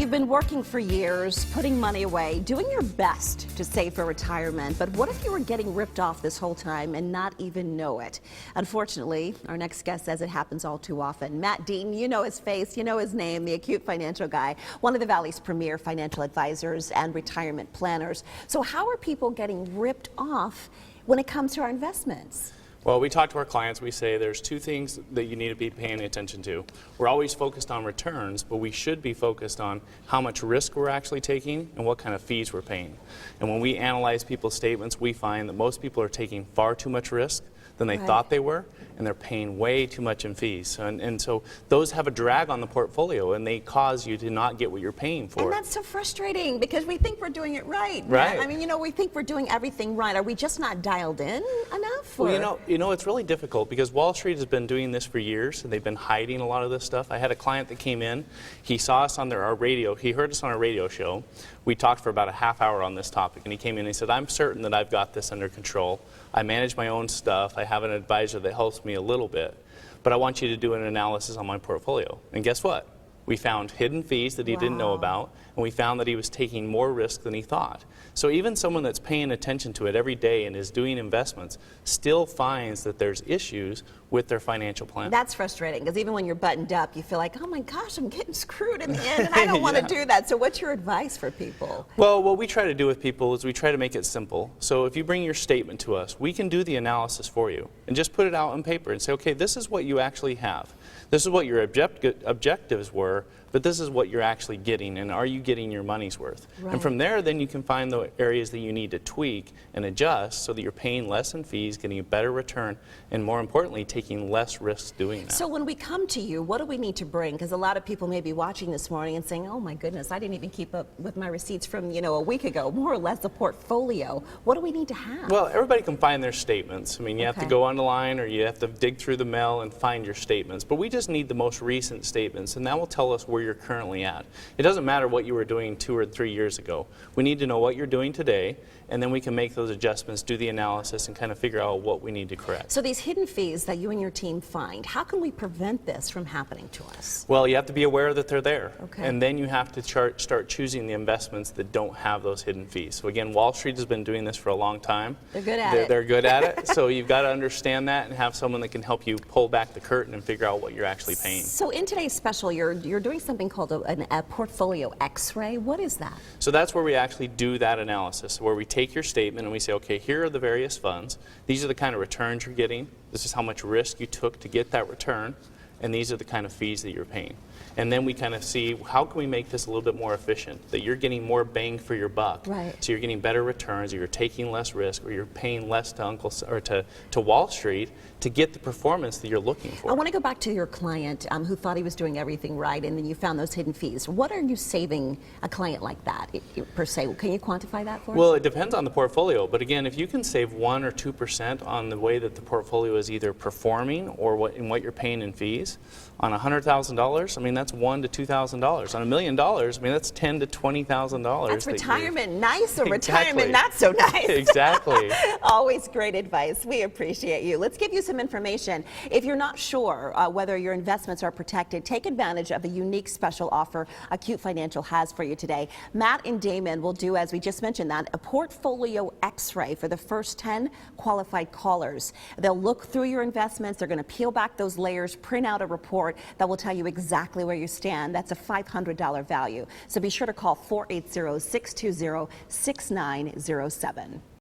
You've been working for years, putting money away, doing your best to save for retirement. But what if you were getting ripped off this whole time and not even know it? Unfortunately, our next guest says it happens all too often. Matt Deaton, you know his face, you know his name, the Acute Financial guy, one of the Valley's premier financial advisors and retirement planners. So how are people getting ripped off when it comes to our investments? Well, we talk to our clients, we say there's two things that you need to be paying attention to. We're always focused on returns, but we should be focused on how much risk we're actually taking and what kind of fees we're paying. And when we analyze people's statements, we find that most people are taking far too much risk than they thought they were, and they're paying way too much in fees. And so those have a drag on the portfolio, and they cause you to not get what you're paying for. And that's so frustrating because we think we're doing it right. Right. I mean, you know, we think we're doing everything right. Are we just not dialed in enough? Or? Well, you know, it's really difficult because Wall Street has been doing this for years, and they've been hiding a lot of this stuff. I had a client that came in. He saw us on our radio. He heard us on our radio show. We talked for about a half hour on this topic, and he came in and he said, I'm certain that I've got this under control. I manage my own stuff. I have an advisor that helps me a little bit, but I want you to do an analysis on my portfolio. And guess what? We found hidden fees that he didn't know about, and we found that he was taking more risk than he thought. So even someone that's paying attention to it every day and is doing investments still finds that there's issues with their financial plan. That's frustrating because even when you're buttoned up, you feel like, oh my gosh, I'm getting screwed in the end, and I don't want to do that. So what's your advice for people? Well, what we try to do with people is we try to make it simple. So if you bring your statement to us, we can do the analysis for you and just put it out on paper and say, okay, this is what you actually have. This is what your objectives were, but this is what you're actually getting, and are you getting your money's worth? Right. And from there, then you can find the areas that you need to tweak and adjust so that you're paying less in fees, getting a better return, and more importantly, taking less risks doing that. So when we come to you, what do we need to bring? Because a lot of people may be watching this morning and saying, oh my goodness, I didn't even keep up with my receipts from, you know, a week ago, more or less a portfolio. What do we need to have? Well, everybody can find their statements. I mean, you have to go online or you have to dig through the mail and find your statements. But we just need the most recent statements, and that will tell us where you're currently at. It doesn't matter what you were doing 2 or 3 years ago. We need to know what you're doing today, and then we can make those adjustments, do the analysis, and kind of figure out what we need to correct. So these hidden fees that you and your team find, how can we prevent this from happening to us? Well, you have to be aware that they're there, and then you have to start choosing the investments that don't have those hidden fees. So again, Wall Street has been doing this for a long time. They're good at it. They're good at it, so you've got to understand that and have someone that can help you pull back the curtain and figure out what you're actually paying. So in today's special, you're doing something called a portfolio x-ray. What is that? So that's where we actually do that analysis, where we take your statement and we say, okay, here are the various funds. These are the kind of returns you're getting. This is how much risk you took to get that return. And these are the kind of fees that you're paying. And then we kind of see, how can we make this a little bit more efficient, that you're getting more bang for your buck. Right. So you're getting better returns, or you're taking less risk, or you're paying less to Wall Street to get the performance that you're looking for. I want to go back to your client who thought he was doing everything right, and then you found those hidden fees. What are you saving a client like that, per se? Can you quantify that for us? Well, it depends on the portfolio. But again, if you can save 1 or 2% on the way that the portfolio is either performing or what you're paying in fees, on $100,000, I mean, that's $1,000 to $2,000. On $1 million, I mean, that's $10,000 to $20,000. That's retirement nice or retirement not so nice. Exactly. Always great advice. We appreciate you. Let's give you some information. If you're not sure whether your investments are protected, take advantage of a unique special offer Acute Financial has for you today. Matt and Damon will do, as we just mentioned, that a portfolio x-ray for the first 10 qualified callers. They'll look through your investments. They're going to peel back those layers, print out a report that will tell you exactly where you stand. That's a $500 value. So be sure to call 480-620-6907.